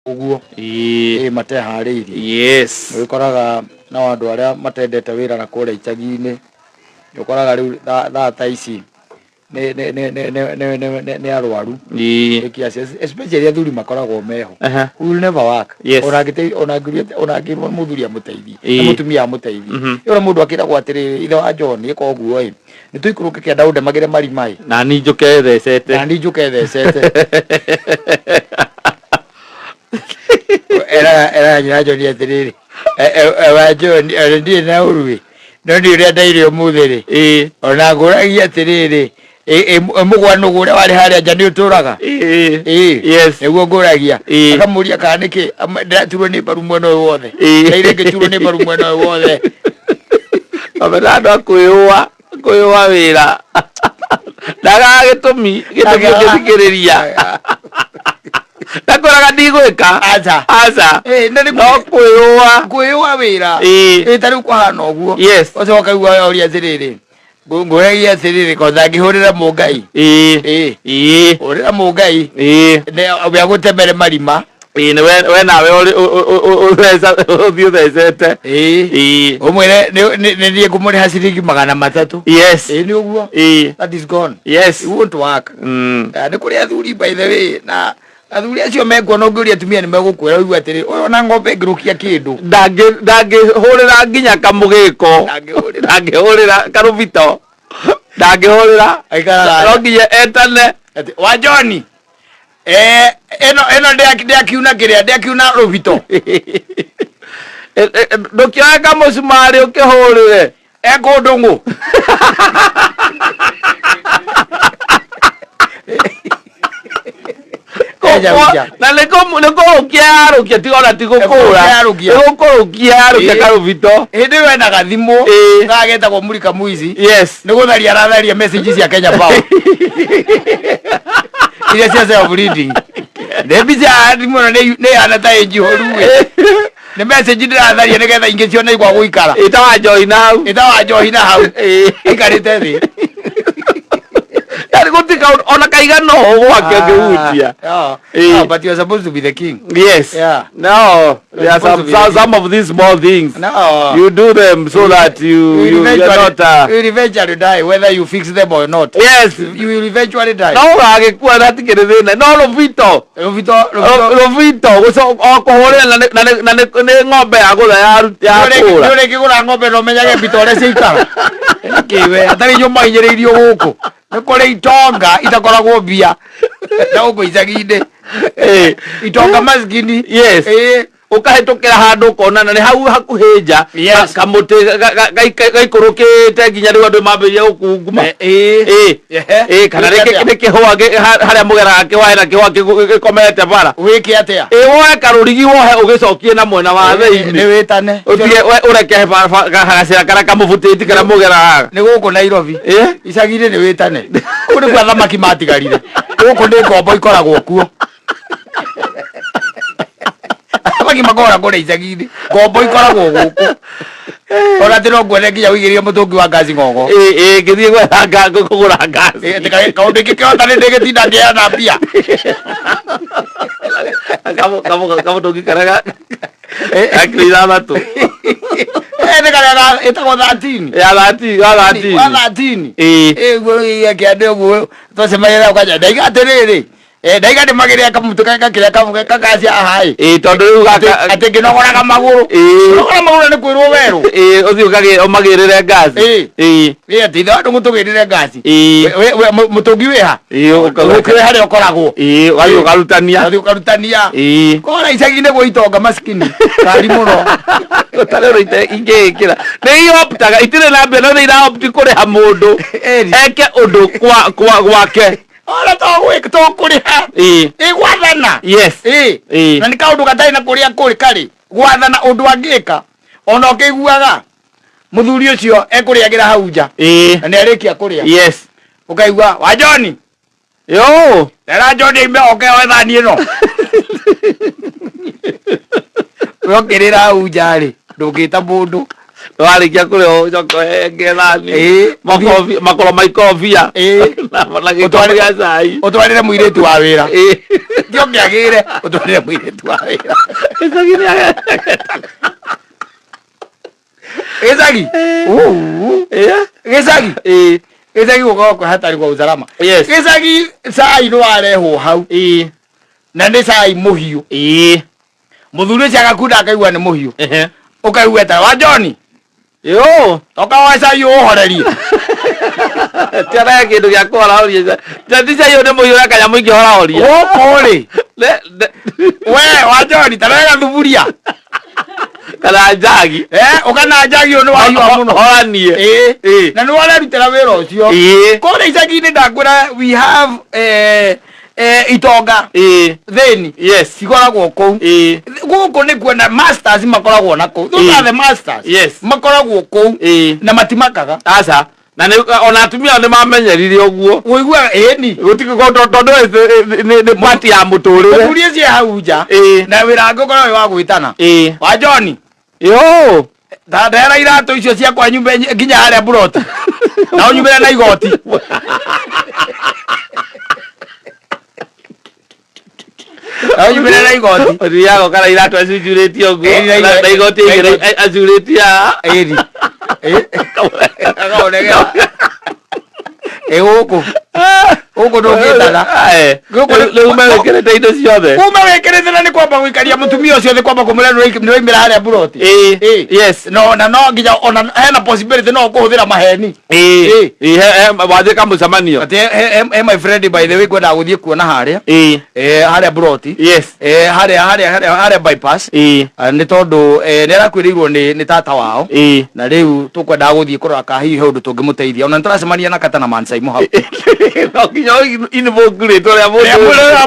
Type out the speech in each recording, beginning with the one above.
uguo mate harĩirie. Yes. Ũkoraga na andũ arĩa matendete wĩra na kũrĩa icagi-inĩ. Ũkoraga rĩu tha ici ne arwaru. Especially athuri makoragwo meho. Will never work. Onangĩrwo mũthuri amũteithie. Mũtumia amũteithie. Yora mũndũ akĩragwo atĩrĩrĩ, ithe wa John ĩka ũguo ĩ. Nĩtũikũrũke kĩanda ũndemagĩre marima ĩ. Na niĩ njũke thecete. Era nyina John atĩrĩrĩ. Wa John ndiĩ na ũruĩ. No nĩ ũrĩa ndaire ũmũthĩ rĩ. Ona ngũragia atĩrĩrĩ. Mũgwano ũrĩa warĩ harĩa nja nĩ ũtũraga. Yes. Nĩguo ngũragia. Akamũria kana nĩkĩ ndĩraturwo nĩ mbaru mwena ũyũ wothe. Ndaire ngĩturwo nĩ mbaru mwena ũyũ wothe. Abera andũ kwĩyũa wĩra. Ndaga gĩtũmi gĩthikĩrĩria. Ndakoraga ndigwĩka. Aca. No kwĩyũa wĩra. Tarĩu kũhana ũguo. Ũcoka ũkaigua ũria atĩrĩrĩ. Ngũragia atĩrĩrĩ kotha ngĩhũrĩra Mũngai. Hũrĩra Mũngai. Ũbĩa gũtembere marima. We nawe ũthiĩ ũthecete. Ũmwĩre nĩ niĩ ngũmũrĩha ciringi 300. Yes. Nĩ ũguo. That is gone. Yes. It won't work. Nĩ kũrĩ athuri by the way na athuri acio mekuona ũngĩũria atumia nĩ megũkwĩra ũigua atĩrĩ ona ng'ombe ngĩrũkia kĩndũ. Ndangĩhũrĩra nginya kamũgĩko. Ndangĩhũrĩra karũbito. Ndangĩhũrĩra. No nginya etane. Wa John. Eno ndĩakiuna kĩrĩa ndĩakiuna rũbito. Ndũkĩoya kamũcumarĩ ũkĩhũrĩre. Ekũndũ ngũ. Na nĩkũ ũkĩarũkia tiga ona ti gũkũra. Nĩgũkũrũkia karũbito. Hĩndĩ ĩyo ena gathimũ gagetagwo Mulika Mwizi. Yes. Nĩgũtharia aratharia message cia Kenya Power. Iria cia self reading. Ndebica thimũ nĩ yana ta ĩnjihoru. Nĩ message ndĩratharia nĩgetha ingĩciona igwa gũikara. Ĩtawa Njohi na hau. Aikarĩte thĩ. Gutika ona kaigano gwake ngĩhutia. But you are supposed to be the king. Yes. No, there are some of these small things. No. You do them so that you are not. You will eventually die whether you fix them or not. Yes. You will eventually die. No agĩkua natikĩrĩthĩna. No Rũbito. Okũhũrĩra na nĩ ng'ombe ya gũtha ya kũra. Nĩ ũrĩkĩgũra ng'ombe no menyage mbito ũrĩa ciaikara. Kĩwe atarĩ nyũmba inyĩrĩirio gũkũ. Nĩ kũrĩ itonga itakoragwo mbia. Na gũkũ icagi-inĩ. Itonga maskini. Yes. Ũkahĩtũkĩra handũ ũkonana nĩ hau hakuhĩ nja. Kamũtĩ gaikũrũkĩte nginya rĩu andũ mambĩrĩria gũkunguma. Kana nĩ kĩhũa harĩa mũgera kĩhũa na kĩhũa gĩkomete bara. Wĩke atĩa? Woe karũrigi wohe ũgĩcokie na mwena wa thĩinĩ. Nĩ wĩtane. Ũreke gacĩra karĩa kamũbutĩti karĩa mũgera haha. Nĩ gũkũ Nairobi. Icagi-inĩ nĩ wĩtane. Kũu nĩ kwa thamaki matigarire. Gũkũ nĩ ngombo ikoragwo kuo. Thamaki makora kũrĩa icagi-inĩ. Ngombo ikoragwo gũkũ. Ona atĩ no nguone nginya ũigĩrĩre mũtũngi wa ngaci ng'ong'o. Ngĩthiĩ kũgũra ngaci. Kaũndũ kĩkĩhota nĩ ndĩgĩtinda ngĩheana mbia. Kamũtũngi karĩa gakĩrĩ ithathatũ. Nĩ karĩa ĩtagwo 13. Ya 13. Wa 13. Guo kĩande ũguo twacemania ũkaja ndaiga atĩrĩrĩ. Ndaiga ndĩmagĩrĩra kamũtũ kĩrĩa kakacia aha ĩ. Tondũ rĩu atĩ ngĩnogoraga magũrũ. Nogora magũrũ nĩ kwĩrwo werũ. Ũthiĩ ũmagĩrĩre ngaci. Atĩ ithe wa ndũngũ tũgĩrĩre ngaci. Mũtũngi wĩ ha? Ũkĩrĩ harĩa ũkoragwo. Ũgathiĩ ũkarutania. Kora icagi-inĩ gwĩ itonga maskini. Kari mũno. Ũtarĩ ũrĩa ingĩgĩkĩra. Nĩ ihoptaga itirĩ na mbia no nĩ irahopti kũrĩha mũndũ. Eke ũndũ gwake. Ona to kũrĩha. Gwathana. Yes. Na nĩ kaũndũ gatarĩ na kũrĩa kũrĩ karĩ. Gwathana ũndũ angĩka. Ona ũkĩiguaga mũthuri ũcio ekũrĩagĩra hau nja. Na nĩ arĩkia kũrĩa. Yes. Ũkaigua wa John. Era John ime oke oe thani ĩno. Ũkĩrĩra hau nja rĩ ndũngĩta mũndũ. warikia kule ujoko ngethani makoro maikobia na gitwaria cai utwarire muiretu wa wira ndio ngiagire utwarire muiretu wa wira Gicagi Gicagi gukoko hatari kwa usalama Gicagi cai no arehwo hau na ni cai muhiu muthuri cia gakunda akaigua ni muhiu ukaigua ta wa John yo toka cai uhorerie tara kindu gya kora jadi cai une muhiu akanya muingi hora horia ukuri we wa John tara thuburia kana njagi ukana njagi onu wa hiwa muno horanie na ni wala rutera wira ucio kore icagi ni ndakwira we have itonga theni cikoragwo kou guku ni kuona masters makoragwo na kou those are the masters makoragwo kou na matimakaga aca na ona atumia ni mamenyerire uguo uigua ni gutiko tondu ni party ya muturire kurie cie hau nja na wira ngokora wa gwitana wa John yo ndera iratu icio cia kwa nyumba nginya haria buroti na nyumba na igoti nyumba na igoti riago kana iratu acujurĩtie uguo na igoti acurĩtie guku ndungitaga riu mawĩkĩrĩte indo ciothe kuma wĩkĩrĩte na nĩ kwamba gũikaria mũtumia ũcio thĩ kwamba kũmũrĩa nĩwaimĩra harĩa buroti no na no nginya ona hena possibility no kũhũthĩra maheni wanjĩ kamũcemanio he my friend by the way ngwendaga gũthiĩ kuona harĩa harĩa buroti harĩa bypass nĩ tondũ nĩarakwĩrĩirwo nĩ tata wao na rĩu tũkwendaga gũthiĩ kũrora ka hihi he ũndũ tũngĩmũteithia ona nĩtũracemania na Katana Mansaimo hau no nginya invokurĩtwo rĩa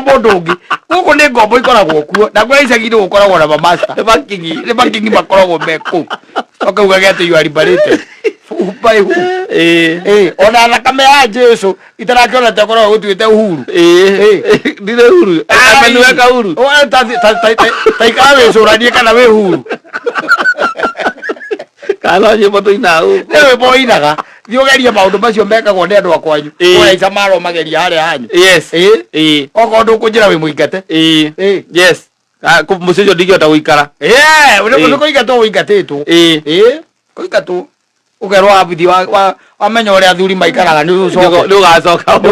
mũndũ ũngĩ gũkũ nĩ ngombo ikoragwo kuo na kwĩ icagi-inĩ gũkoragwo na mamasta nĩ makingi makoragwo me kũu ũkaugaga atĩ you are liberated ona thakame ya Jesu itarakĩona ta koragwo gũtuĩte uhuru ndirĩ huru amenueka huru ta ikara wĩcũranie kana wĩ huru kana nyĩmbo tũinaga nĩ wĩmbo ĩinaga thiĩ ũgerie maũndũ macio mekagwo nĩ andũ akwanyu ũraica maro mageria harĩa hanyu okorwo ndũkũnjĩra wĩ mũingate mũciĩ ũcio ndingĩhota gũikara nĩ kũingatwo ũingatĩtwo kũingatwo ũgerwo wabithi wamenya ũrĩa athuri maikaraga nĩ ũgacoka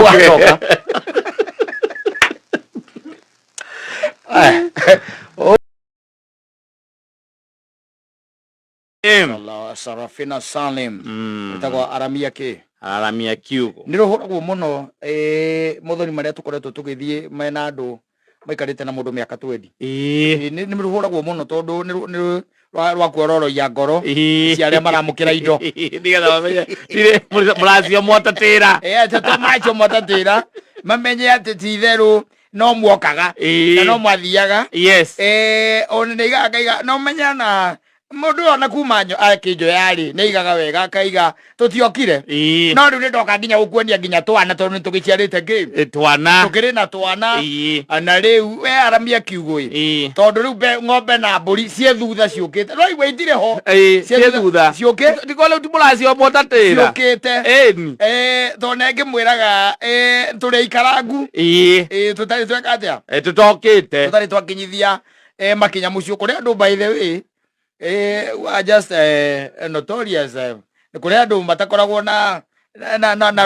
Sarafina Salim etagwo aramia kiugo nĩ rũhũragwo mũno mũthoni marĩa tũkoretwo tũgĩthiĩ mena andũ maikarĩte na mũndũ mĩaka 20 nĩ rũhũragwo mũno tondũ nĩ rwakuororoia ngoro cia arĩa maramũkĩra indo nĩgetha mamenye mũracio mwatatĩra macio mwatatĩra mamenye atĩ ti itherũ no muokaga na no mwathiaga ona nĩ igaga no menya na mundu ona kuma akĩnjo yarĩ nĩ igaga wega akaiga tũtiokire no rĩu nĩ ndoka nginya gũkuonia nginya twana tondũ nĩ tũgĩciarĩte game twana tũkĩrĩ na twana na rĩu we aramia kiugo tondũ rĩu ng'ombe na mbũri cie thutha ciũkĩte no igwe itirĩ ho cie thutha ciũkĩte ndiko rĩu timũracio mwatatĩra ciũkĩte tondũ nĩngĩmwĩraga tũrĩ ikarangu tũtarĩ tweka atĩa tũtokĩte tũtarĩ twakinyithia makinya mũciĩ kũrĩa andũ by the way are just notorious kuri andu matakoragwo na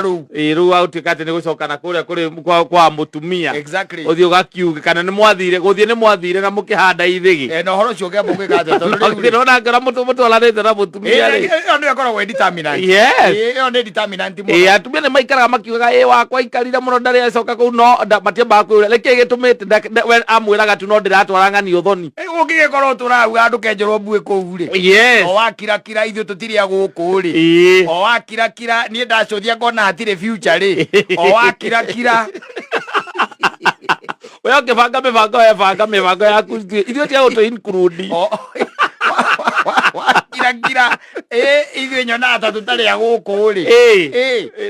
ru ru autika ati ni gucoka na kuria kuri kwa mutumia uthio gakiuge kana ni mwathire guthie ni mwathire na mukihanda ithigi no horo cio ngembo ngikate tondu no na ngara mutwaranite na mutumia ri no akoragwo determinant no ni determinant mo atumia ni maikaraga makiugaga wakwa ikarire muno ndari acoka ku no matiamba kwira reke gitumite we amwiraga tu no ndiratwara ngani uthoni ungigikorwo turauga andu kenjerwo mbue kuu ri o wakira ithu tutiri guku ri o wakira ni ndacothia ngona hatire future ri o wakira wewe ukibanga mibango mibango yaku ithuĩ tia gũtũ include kira ithuĩ nyonaga tũtarĩ a gũkũ rĩ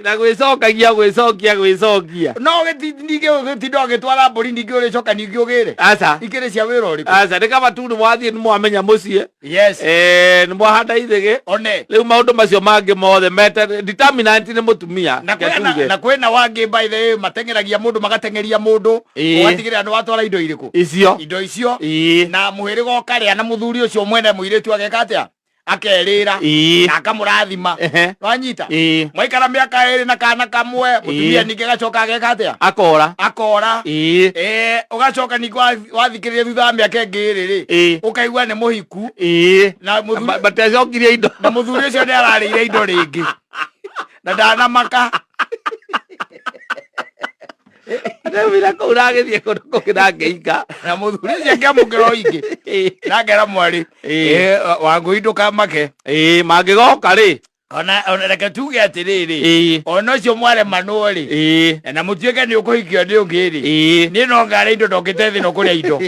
na gwĩcokia no gĩtinda ũgĩtwara mbũri ningĩ ũrĩcoka ningĩ ũgĩre aca ikĩrĩ cia wĩra ũrĩkũ aca nĩ kaba tu nĩ mwathiĩ nĩ mwamenya mũciĩ yes nĩ mwahanda ithĩgĩ one rĩu maũndũ macio mangĩ mothe determinant nĩ mũtumia na kwĩna wangĩ by the way mateng'eragia mũndũ magateng'eria mũndũ ũgatigĩrĩra nĩ watwara indo irĩkũ indo icio na mũhĩrĩga ũkarĩa na mũthuri ũcio mwene mũirĩtu ageka atĩa akerĩra na akamũrathima wanyita mwaikara mĩaka ĩrĩ na kana kamwe mũtumia ningĩ gacoka ageka atĩa akora ũgacoka ningĩ wathikĩrĩria thutha wa mĩaka ĩngĩ rĩ ũkaigua nĩ mũhiku na matecokirie indo na mũthuri ũcio nĩ ararĩire indo rĩngĩ na ndanamaka Ndamira kå ragä thiä kå ndå kå kä rangäika na må thuri cio kä amå kä ro ingä nangera mwarä wangå indå kamake mangä goka rä ona reke tuge atä rä rä ona å cio mwaremanwo rä na må tuä ke nä å kå hikio nä å ngä rä niä no ngare indo ndongä te thä no kå rä a indo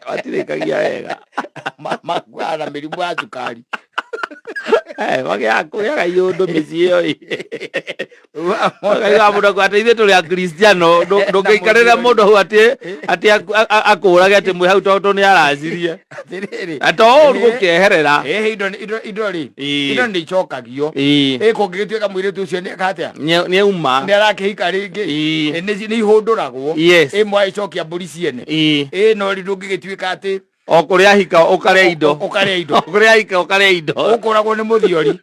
watirä kagia wega makuana mä rimå ya cukari magä kå gä aga iå ndå mä ciä ä yo må ndå atä ithuä tå rä a Kristiano ndå ngä ikarä ra må ndå hau atä akå rage atä mwä hau tondå nä aracirie to å ru gå kä eherera indo nä icokagio kå ngä gä tuä ka mwä rä tu å cio nä akatä nä auma nä arakä hika rä ngä nä ihå ndå ragwo ä mwe icokia mbå ri ciene no ndå ngä gä tuä ka atä o kå rä a hika å karä indo å karä indo kå rä a hika å karä indo å kå ragwo nä må thiori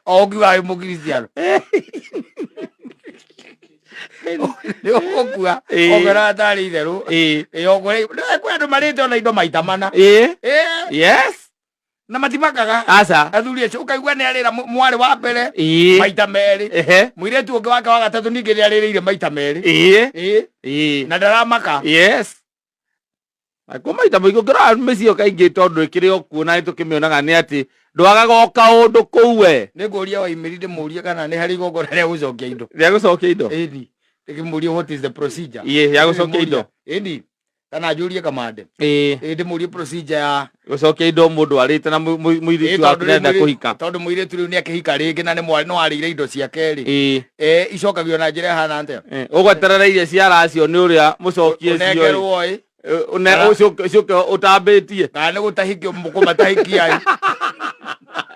o ngiuga wä må Kristiano nä å gå kua ongera atarä itherå kwä andå marä te ona indo maita mana na matimakaga aca athuri acio ukaigua nä arä ra mwarä wa mbere maita merä må irä tu å ngä wake wa gatatå ningä nä arä rä ire maita merä na ndaramaka ko maita må ingä å ngä rora mä ciä kaingä tondå ä kä rä o kuona nä tå kä mä onaga nä atä ndwaga goka å ndå kå u we nä ngå ria waimä ri ndä må rie kana nä harä igongona rä a gå cokia indo rä a gå cokia indo ndä kä må rie what is the procedure ya gå cokia indo ĩni kana njũrie kamande ndĩ mũrie procedure ya gũcokia indo mũndũ arĩte na mũirĩtu waku nenda kũhika tondũ mũirĩtu rĩu nĩ akĩhika rĩngĩ na nĩ mwarĩ no arĩire indo ciake rĩ icokagio na njĩra hana atĩa ũgweterera iria ciaracio nĩ ũrĩa mũcokie cio ũcoke ũtambĩtie kana nĩ gũtahikio mũkũmatahikia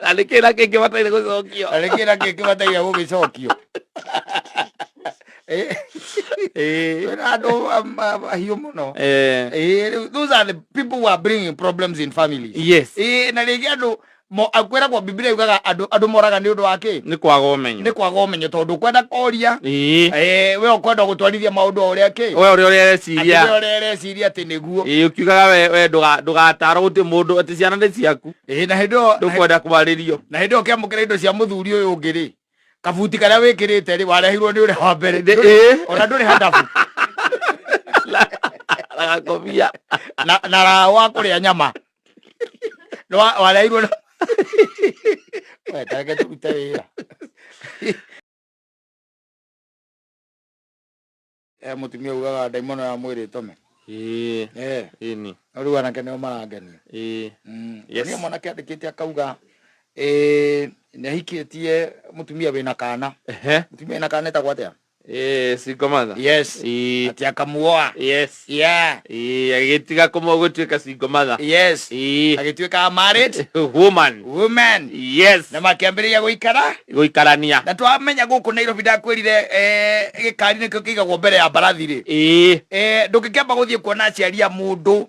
na nĩ kĩra kĩngĩ bataire gũcokio na nĩ kĩra kĩngĩ bataire gũgĩcokio those are the people who are bringing problems in families. Yes. Na rĩngĩ andũ akwĩragwo Biblia yugaga andũ moraga nĩ ũndũ wa kĩ? Nĩ kwaga ũmenyo. Nĩ kwaga ũmenyo tondũ kwenda koria. We ũkwenda gũtwarithia maũndũ o ũrĩa kĩ? We ũrĩa ũreciria. Atĩ ũrĩa ũreciria atĩ nĩguo. Ũkiugaga we ndũgatarwo gũtĩ mũndũ atĩ ciana nĩ ciaku. Na hĩndĩ ĩyo ndũkwenda kwarĩrio. Na hĩndĩ ĩyo ũkĩamũkĩra indo cia mũthuri ũyũ ũngĩ rĩ, kabuti karĩa wĩkĩrĩte rĩ warehirwo nĩ ũrĩa wa mbere. Ona ndũrĩ hadabu. Agakobia. Na raha wa kũrĩa nyama. Warehirwo tareke tũrute wĩra. Mũtumia ugaga ndaimono ya mwĩrĩ tome. Ĩni. Rĩu anake nĩo marangenia. Nĩo mwanake andĩkĩte akauga nĩahikĩtie mũtumia wĩna kana. Mũtumia wĩna kana etagwo atĩa? Single mother. Yes. Ati akamuoa. Yes. Yeah. Agĩtiga gũtuĩka single mother. Yes. Agĩtuĩka married woman. Yes. Na makĩambĩrĩria gũikarania. Na twamenya gũkũ Nairobi ndakwĩrire gĩkari nĩkĩo kĩigagwo mbere ya mbarathi rĩ. Ndũngĩkĩamba gũthiĩ kuona aciari a mũndũ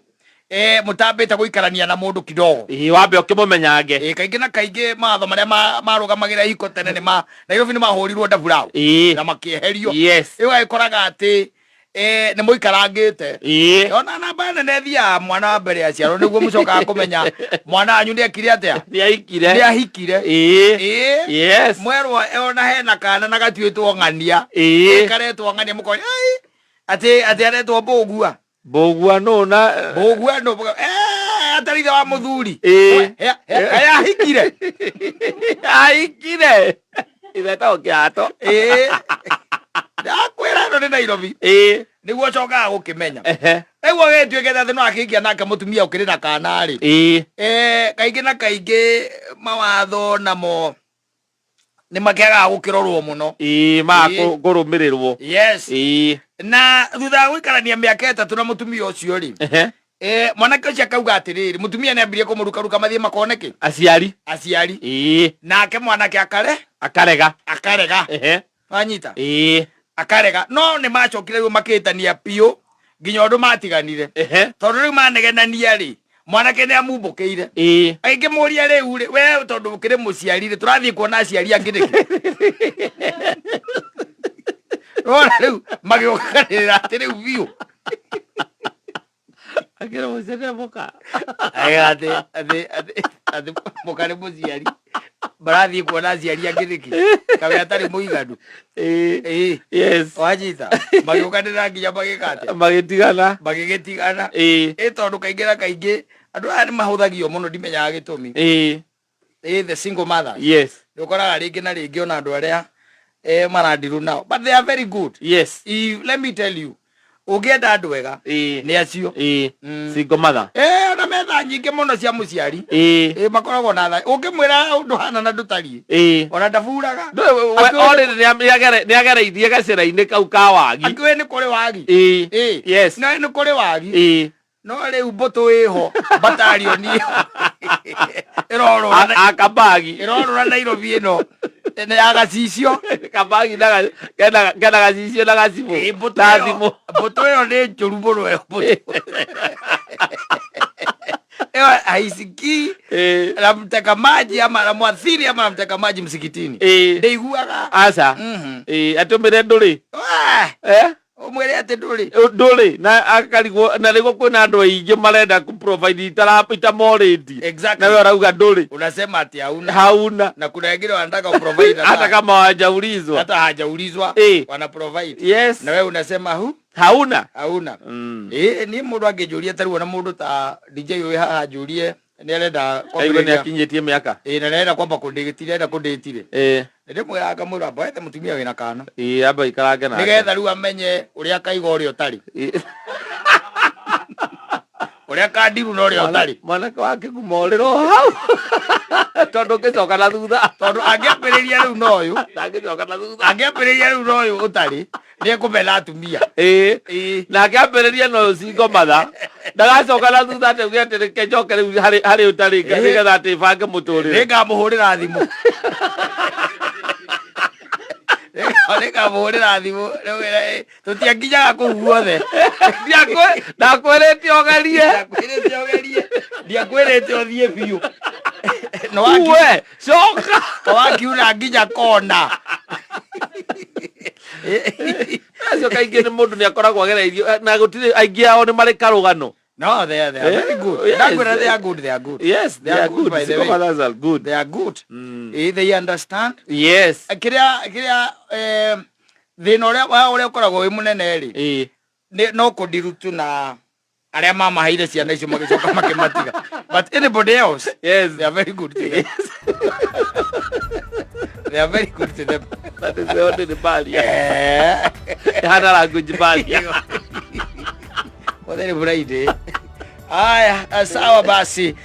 mũtambĩte gũikarania na mũndũ kidogo. Wambe ũkĩmũmenyange. Kaingĩ na kaingĩ matho marĩa marũgamagĩra hiko tene nĩ Nairobi nĩ mahũrirwo ndaburaũ na makĩeherio. Ũgagĩkoraga atĩ nĩ mũikarangĩte. Ona namba nene thiaga mwana wa mbere aciarwo nĩguo mũcokaga kũmenya mwana wanyu nĩekire atĩa. Nĩahikire. Mwerwo ona hena kana na gatuĩtwo ng'ania. Karetwo ng'ania mũkonya atĩ aretwo mbũgua. Mbũgua no na mbũgua no atarĩ ithe wa mũthuri ahikire ithe to kĩato ndakwira no ni Nairobi niguo cokaga gukimenya ego getuike that no akikia nake mutumia ukiri na kana ri kaingi na kaingi mawatho namo ni makiaga gukirorwo muno ma kurumirirwo yes na thutha gwikarania miaka 3 na mutumia ucio ri mwanake ucio akauga atiriri mutumia ni ambirie kumurukaruka mathie makoneke aciari nake mwanake akarega wanyita akarega no ni macokire ru makitania pio nginya undu matiganire tondu riu manegenania ri mwanake ni amumbukiire aingi muria riu ri we tondu ukire muciari ri turathie kuona aciari angiriki ora riu magiokanira atiriu biu akira muciari muka ate mukare muciari barathie kuona aciari angiriki kawe atari muiganu yes wanyita magiokanira nginya magikate magigitigana tondu kaingira kaingi andu aya ni mahuthagio muno ndimenyaga gitumi the single mothers yes ukoraga ringi na ringi ona andu aria marandiru nao but they are very good yes let me tell you ugienda andu wega ni acio single mother ona metha nyingi muno cia muciari makoragwo na tha ungimwira undu hana na ndutari ona ndaburaga ni agereithie gacira-ini kau ka wagi akiwe ni kuri wagi yes no ni kuri wagi no riu mbutu iho batalioni irorora akabagi irorora Nairobi ino ene agacicio kabagi na kena gacicio na gacimu thimo mbutu iyo ni njuru muno aisiki namteka maji ama namwathiri ama namteka maji msikitini ndeiguaga aca atumire nduri umwire ati nduri na akarigwo na rigo kwina andu aingi marenda ku provide itarapita moridi exactly na wewe urauga nduri unasema ati hauna na kuna wengine wanataka ku provide hata kama hawajaulizwa wana provide yes na wewe unasema hauna ni mundu angijuria taruo na mundu ta DJ uyu haha jurie ni arenda kwamba ni akinyitie miaka na nenda kwamba kunditire ndi mwiraga mwira amba ete mutumia wina kana amba ikarange na nigetha riu amenye uria kaiga uria utari uria kandiru no uria utari mwanake wake kumorero hau tondu ngicoka na thutha tondu angiambiriria riu no uyu angiambiriria riu no uyu utari ni kumena atumia na angiambiriria no single mother ndagacoka na thutha ati uge ati reke njoke riu hari utari nigetha ati bange muturire ngamuhurira thimu Oleka muhurira thimu tutianginyaga kuu guothe ndakwirite ogerie ndiakwirite uthie biu we coka wakiuna nginya kona acio kaingĩ nĩ mũndũ nĩ akoragwo agereirio na gũtirĩ aingĩ ao nĩ marĩ karũgano. No, they are very good. Yes, they are good. They are good. Yes, they are good. By the way, are good. They are good. They understand. Yes. Kiria they know ore ukoragwo wi munene ri. No kudirutu na aria mama haire ciana icio magicoka makimatiga. But anybody else, yes, they are very good. Yes. They are very good to them. That is the only barrier. Hana language barrier. What are you? Aya, sawa basi.